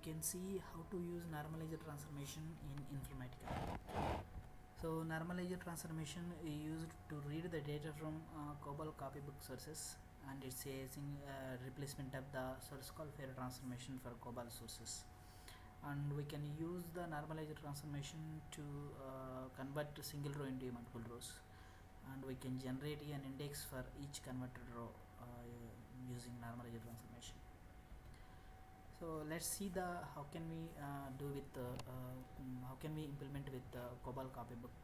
can see how to use normalizer transformation in Informatica. So normalizer transformation is used to read the data from COBOL copybook sources, and it's using replacement of the source call fair transformation for COBOL sources. And we can use the normalizer transformation to convert a single row into multiple rows, and we can generate an index for each converted row using normalizer transformation. So let's see the how can we do with how can we implement with the COBOL copybook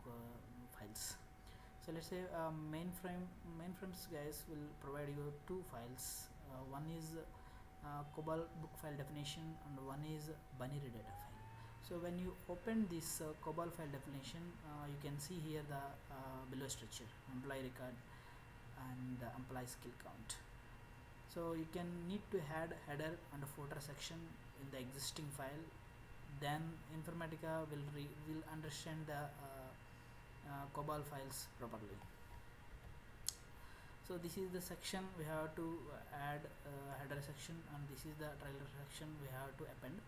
files. So let's say mainframes guys will provide you two files. One is COBOL book file definition, and one is binary data file. So when you open this COBOL file definition, you can see here the below structure: employee record and employee skill count. So you can need to add header and footer section in the existing file. Then Informatica will understand the COBOL files properly. So this is the section we have to add header section, and this is the trailer section we have to append.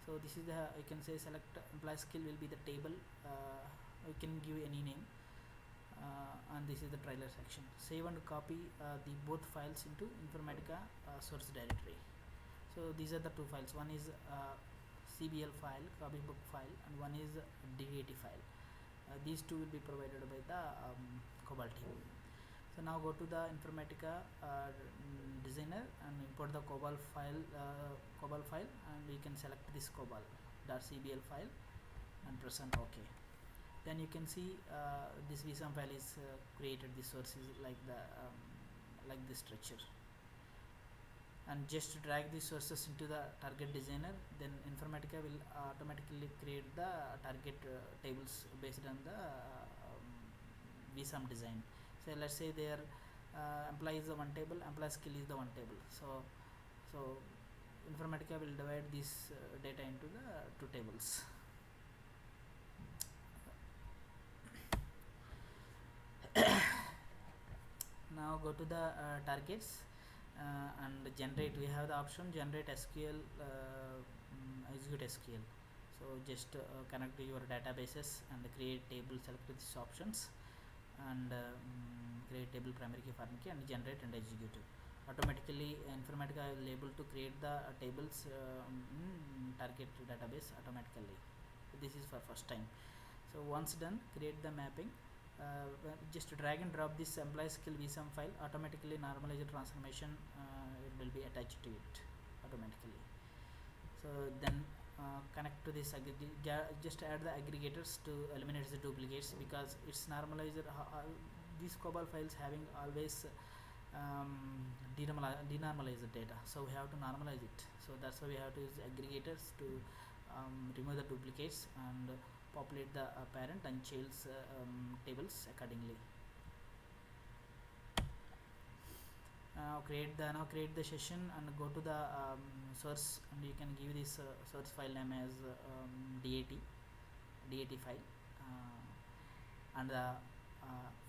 So this is the, you can say select employee skill will be the table, you can give any name, and this is the trailer section. Save and copy the both files into Informatica source directory. So these are the two files, one is CBL file, copybook file, and one is DAT file. These two will be provided by the COBOL team. So now go to the Informatica designer and import the COBOL file, and we can select this COBOL.cbl file and press on OK. Then you can see this vsum file is created. This source is like the like this structure, and just drag these sources into the target designer. Then Informatica will automatically create the target tables based on the vsum design. So let's say their employee is the one table, employee skill is the one table. So Informatica will divide this data into the two tables. Now go to the targets and generate. We have the option generate SQL, execute SQL. So just connect to your databases and create table. Select these options and create table, primary key, foreign key, and generate and execute. Automatically Informatica will able to create the tables in target database automatically. This is for first time. So once done, create the mapping. Just drag and drop this employee skill vsum file. Automatically normalizer transformation it will be attached to it automatically. So then connect to this just add the aggregators to eliminate the duplicates, because it's normalizer. These COBOL files having always denormalize the data, so we have to normalize it. So that's why we have to use aggregators to remove the duplicates and populate the parent and child's tables accordingly. Create the session and go to the source, and you can give this source file name as DAT file, and the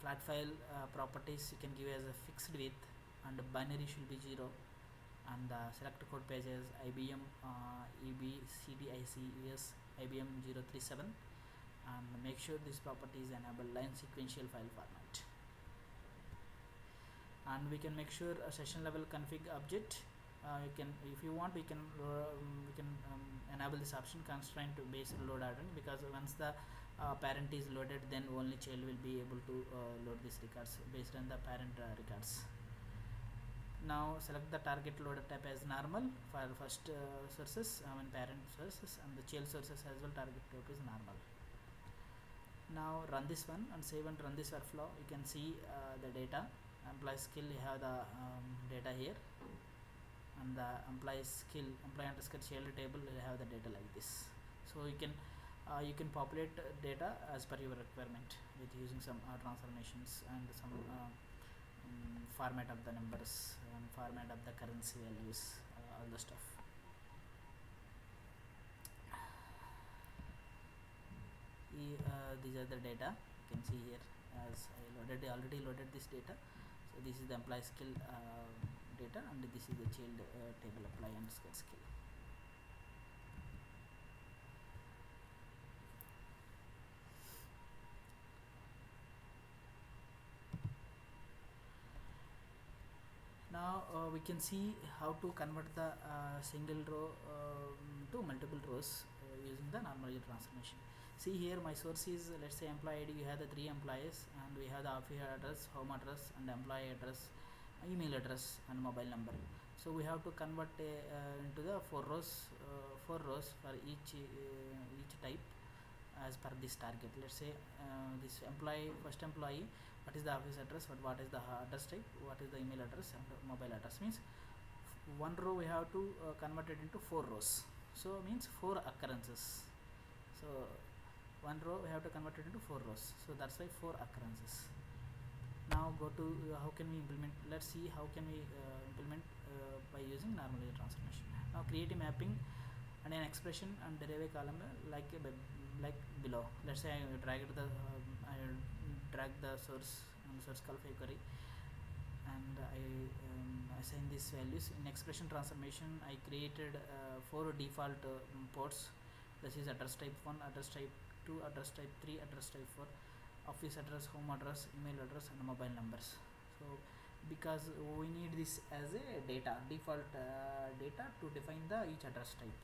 flat file properties you can give as a fixed width, and the binary should be 0, and the select code pages IBM EBCDIC US IBM 037, and make sure this property is enable line sequential file format. And we can make sure a session level config object. You can, if you want, we can enable this option constraint to base load ordering, because once the parent is loaded, then only child will be able to load these records based on the parent records. Now select the target loader type as normal for first sources, parent sources, and the child sources as well. Target type is normal. Now run this one and save and run this workflow. You can see the data. Employee skill, you have the data here, and the employee skill, employee underscore child table, you have the data like this. So you can populate data as per your requirement with using some transformations and some format of the numbers and format of the currency values, all the stuff. These are the data you can see here, as I already loaded this data. So this is the employee skill data, and this is the child table employee underscore skill. Now we can see how to convert the single row to multiple rows using the normalizer transformation. See here, my source is, let's say, employee ID. We have the 3 employees, and we have the office address, home address, and employee address, email address, and mobile number. So we have to convert into the 4 rows for each type as per this target. Let's say this first employee, what is the office address, what is the address type, what is the email address, and mobile address. Means one row we have to convert it into 4 rows, so means 4 occurrences. So one row we have to convert it into 4 rows, so that's why 4 occurrences. Now go to how can we implement. Let's see how can we implement by using normalizer transformation. Now create a mapping and an expression and derive a column like below. Let's say I drag the source call query, and I assign these values. In expression transformation, I created 4 default ports. This is address type 1, address type 2, address type 3, address type 4, office address, home address, email address, and mobile numbers. So because we need this as a default data to define the each address type.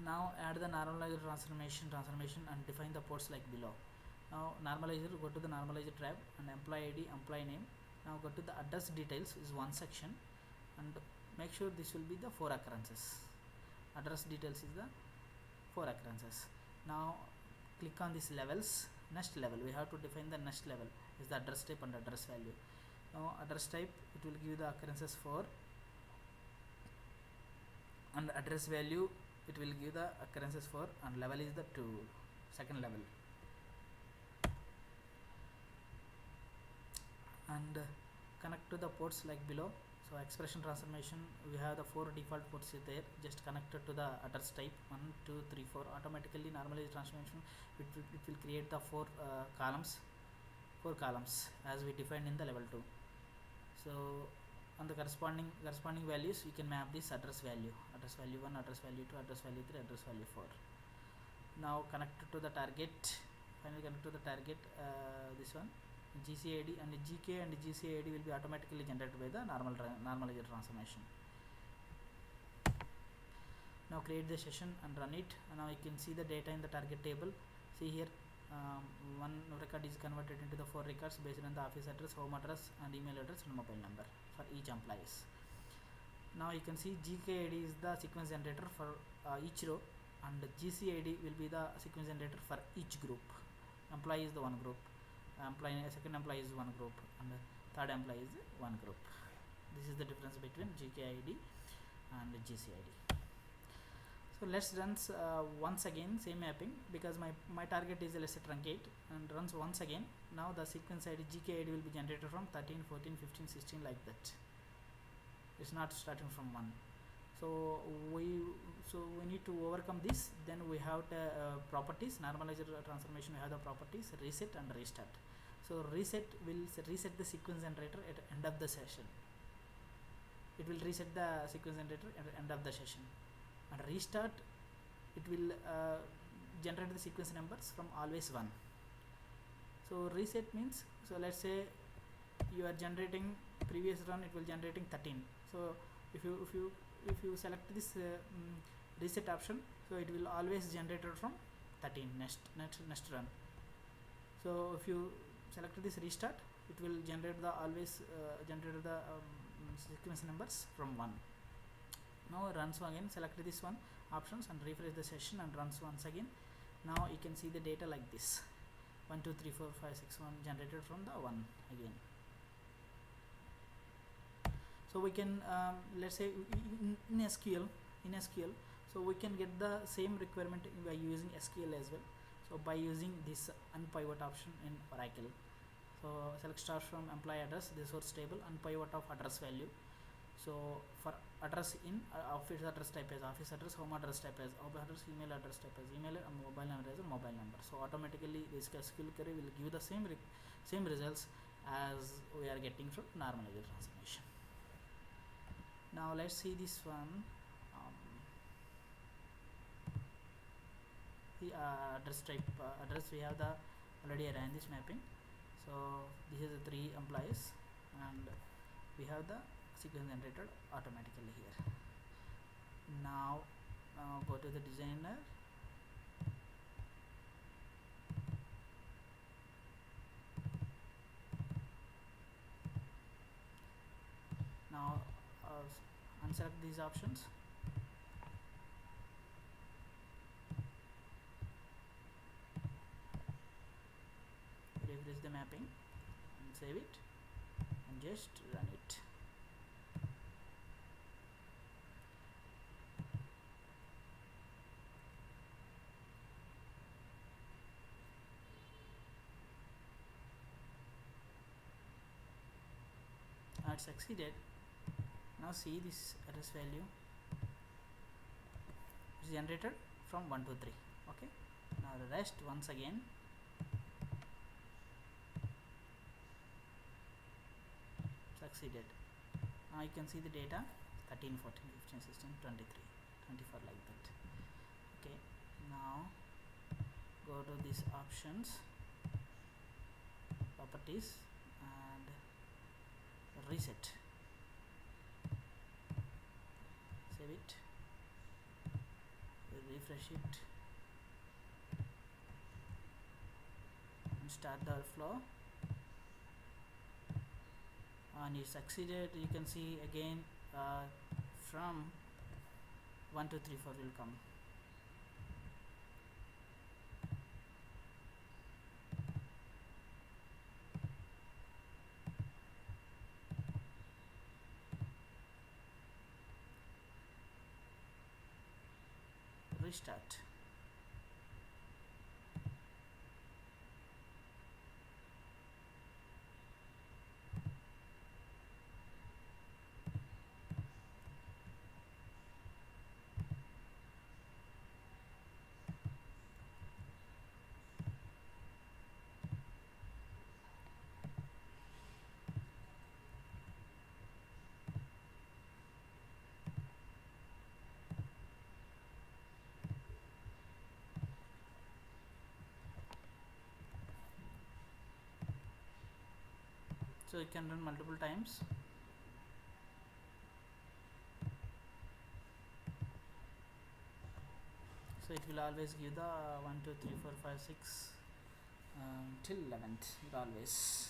Now add the normalizer transformation and define the ports like below. Now normalizer, go to the normalizer tab and employee ID, employee name. Now go to the address details is one section, and make sure this will be the 4 occurrences. Address details is the 4 occurrences. Now click on this levels, next level. We have to define the next level is the address type and address value. Now address type, it will give the occurrences 4, and address value, it will give the occurrences 4, and level is the 2, second level. And connect to the ports like below. So expression transformation, we have the 4 default ports there, just connected to the address type 1, 2, 3, 4. Automatically normalizer transformation, it will create the 4 columns as we defined in the level 2. So on the corresponding values, you can map this address value 1, address value 2, address value 3, address value 4. Now connect to the target, finally connect to the target, this one, GCID, and GK and GCID will be automatically generated by the normalizer transformation. Now create the session and run it, and now you can see the data in the target table. See here, one record is converted into the 4 records based on the office address, home address, and email address and mobile number for each employees. Now you can see GKID is the sequence generator for each row, and GCID will be the sequence generator for each group. Employee is the one group, second employee is one group, and third employee is one group. This is the difference between GKID and GCID. So let's run once again same mapping, because my target is, let's say, truncate, and runs once again. Now the sequence ID GKID will be generated from 13, 14, 15, 16 like that. It's not starting from 1. So we need to overcome this. Then we have the properties, normalizer transformation. We have the properties reset and restart. So reset will reset the sequence generator at the end of the session. It will reset the sequence generator at the end of the session. And restart, it will generate the sequence numbers from always 1. So reset means, so let's say you are generating previous run, it will generating 13. So if you select this reset option, so it will always generate from 13 next run. So if you select this restart, it will generate the generate the sequence numbers from 1. Now runs again, select this one options and refresh the session and runs once again. Now you can see the data like this: 1, 2, 3, 4, 5, 6, 1 generated from the 1 again. So we can let's say in SQL, so we can get the same requirement by using SQL as well. So by using this unpivot option in Oracle, so select start from employee address, the source table, unpivot of address value. So for address in office address type as office address, home address type as home address, email address type as email, and mobile number as a mobile number. So automatically this SQL query will give the same results as we are getting from normalizer transformation. Now let's see this one. The address type address, we have the already ran this mapping. So this is the 3 employees, and we have the sequence generated automatically here. Now go to the designer, now unselect these options, refresh the mapping and save it and just run it. Now it succeeded. Now see this address value is generated from 1 to 3. Okay, now the rest once again succeeded. Now you can see the data 13, 14, 15, 16, 23, 24 like that. Okay, now go to these options, properties, and reset, save it, refresh it and start the flow, and it succeeded. You can see again from 1 to 3 4 will come. Restart. So you can run multiple times. So it will always give the 1 2 3 4 5 6 till 11th, it always.